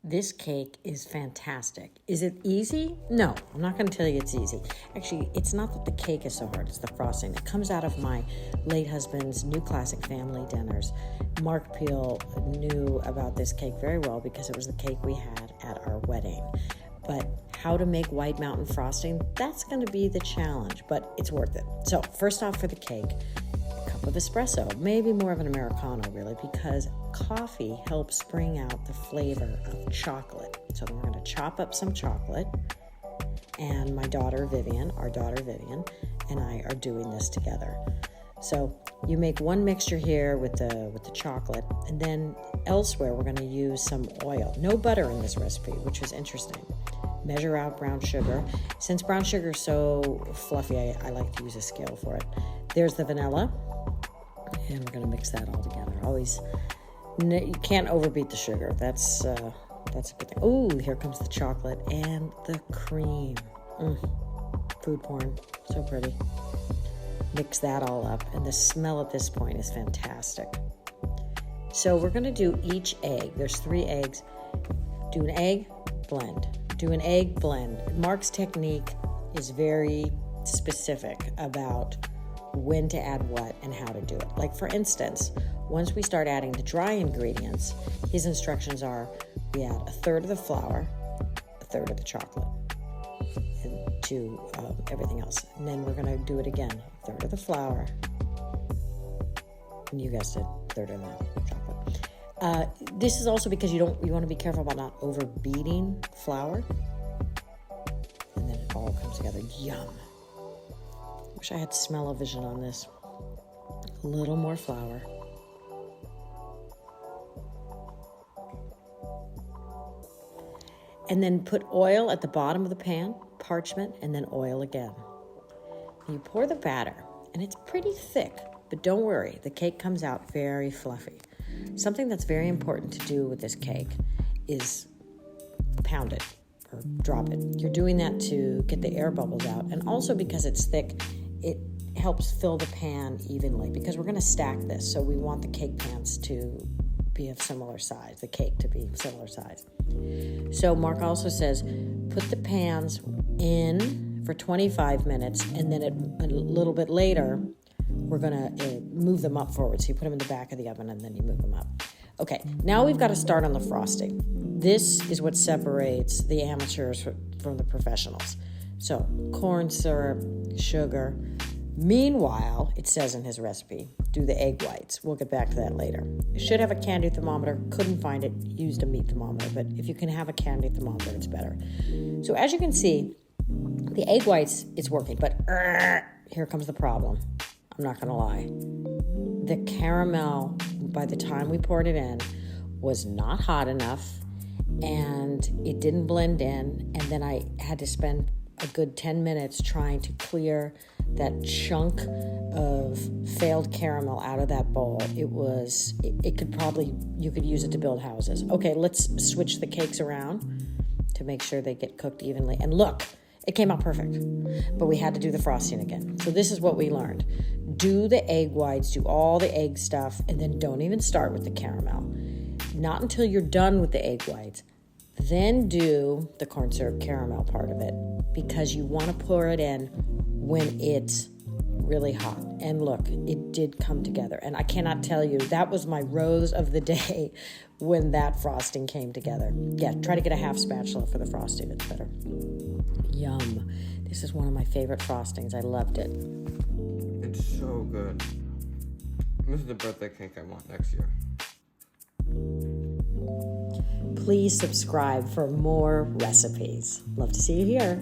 This cake is fantastic. Is it easy? No, I'm not going to tell you it's easy. Actually, it's not that the cake is so hard, it's the frosting. It comes out of my late husband's new classic family dinners. Mark Peel knew about this cake very well because it was the cake we had at our wedding. But how to make White Mountain frosting, that's going to be the challenge, but it's worth it. So first off for the cake, of espresso, maybe more of an Americano really, because coffee helps bring out the flavor of chocolate. So then we're going to chop up some chocolate, and our daughter Vivian, and I are doing this together. So you make one mixture here with the chocolate, and then elsewhere we're going to use some oil. No butter in this recipe, which is interesting. Measure out brown sugar. Since brown sugar is so fluffy, I like to use a scale for it. There's the vanilla. And we're going to mix that all together. You can't overbeat the sugar. That's a good thing. Oh, here comes the chocolate and the cream. Food porn. So pretty. Mix that all up. And the smell at this point is fantastic. So we're going to do each egg. There's 3 eggs. Do an egg, blend. Do an egg, blend. Mark's technique is very specific about when to add what and how to do it. Like for instance, once we start adding the dry ingredients, his instructions are we add 1/3 of the flour, 1/3 of the chocolate, and to everything else. And then we're going to do it again, 1/3 of the flour, and you guessed it, 1/3 of the chocolate. This is also because you want to be careful about not overbeating flour, and then it all comes together. Yum. Wish I had smell-o-vision on this. A little more flour. And then put oil at the bottom of the pan, parchment, and then oil again. And you pour the batter, and it's pretty thick, but don't worry, the cake comes out very fluffy. Something that's very important to do with this cake is pound it or drop it. You're doing that to get the air bubbles out, and also because it's thick, it helps fill the pan evenly because we're going to stack this. So we want the cake pans to be of similar size, the cake to be similar size. So Mark also says, put the pans in for 25 minutes, and then a little bit later, we're going to move them up forward. So you put them in the back of the oven, and then you move them up. Okay, now we've got to start on the frosting. This is what separates the amateurs from the professionals. So corn syrup, sugar. Meanwhile, it says in his recipe, do the egg whites. We'll get back to that later. You should have a candy thermometer. Couldn't find it. Used a meat thermometer. But if you can have a candy thermometer, it's better. So as you can see, the egg whites, it's working. But here comes the problem. I'm not going to lie. The caramel, by the time we poured it in, was not hot enough. And it didn't blend in. And then I had to spend a good 10 minutes trying to clear that chunk of failed caramel out of that bowl. You could use it to build houses. Okay, let's switch the cakes around to make sure they get cooked evenly. And look, it came out perfect, but we had to do the frosting again. So this is what we learned. Do the egg whites, do all the egg stuff, and then don't even start with the caramel. Not until you're done with the egg whites. Then do the corn syrup caramel part of it, because you want to pour it in when it's really hot. And look, it did come together. And I cannot tell you, that was my rose of the day when that frosting came together. Yeah, try to get a half spatula for the frosting. It's better. Yum. This is one of my favorite frostings. I loved it. It's so good. This is the birthday cake I want next year. Please subscribe for more recipes. Love to see you here.